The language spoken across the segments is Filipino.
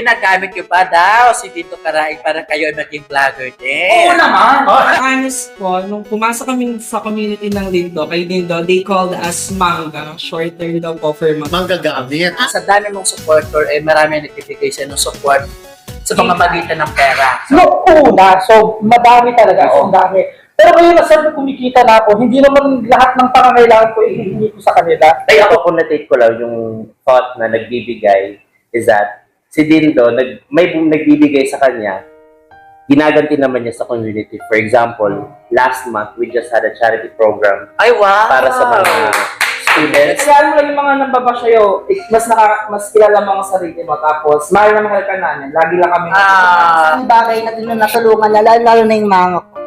ginagamit niyo ba daw si Dito Karaig para kayo ay maging vlogger din? Oo naman. Honest po, nung pumasok kami sa community ng Lindo, kay Lindo, they called us manga. Shorter daw po for manga. Manggagamit. Sa dami mong supporter, eh marami nagbibigay siya ng support sa pamamagitan ng pera. Noong una, so madami talaga. So, ang dami. Pero kayo na sabi kumikita na ako, hindi naman lahat ng pangangailangan ko ihihingi ko sa kanila. Ay ako kung na-take ko lang yung thought na nagbibigay is that si Dindo, may nagbibigay sa kanya, ginaganti naman niya sa community. For example, last month, we just had a charity program Ay, wow! para sa mga students. Kaya mo lang yung mga nambaba sa'yo, mas kilala mo ang sarili mo. Tapos, mahal na mahal ka namin. Lagi lang kami. Ang bagay na din na natulungan na, lalo na yung mama ko.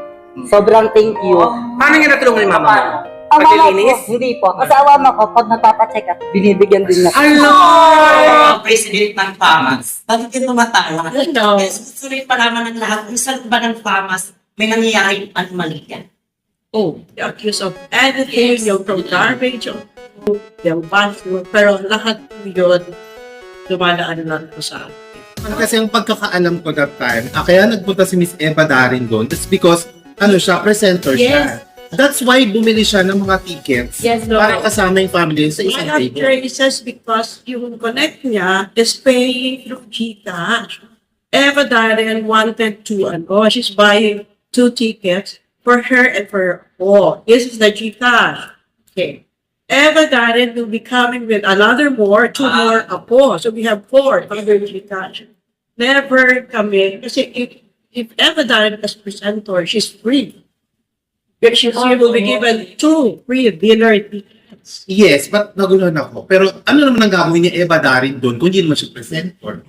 Sobrang thank you. Paano niya natulungan yung mama mo? Ang mama ko, Paglilinis? hindi po. Kasi awa ko, pag nagpapacheck up, binibigyan din na. Hello! President ng FAMAS. Bakit yung tumatawa? Yes, gusto rin palaman ng lahat. Minsan ba ng FAMAS, may nangyayari anomaly yan. Oh, the accused of anything, yung from garbage, yung bathroom, pero lahat yun, dumadaan lang po sa akin. Kasi ang pagkakaalam ko that time, kaya nagpunta si Miss Eva Darin doon, it's because, presenter siya. That's why bumili siya ng mga tickets para kasama yung family sa isang One of the table. reasons because yung connect niya is paying through GCash. Eva Darren wanted to, she's buying 2 tickets for her and for all. This is the GCash. Okay. Eva Darren will be coming with another more, 2 more apo. So we have 4 under GCash. Never kami, kasi if Eva Darren as presenter, she's free. But she will be given 2 free dinner tickets. Yes, but naguluhan ako. Pero ano naman ang gagawin niya Eva Darin doon kung hindi naman siya presenter?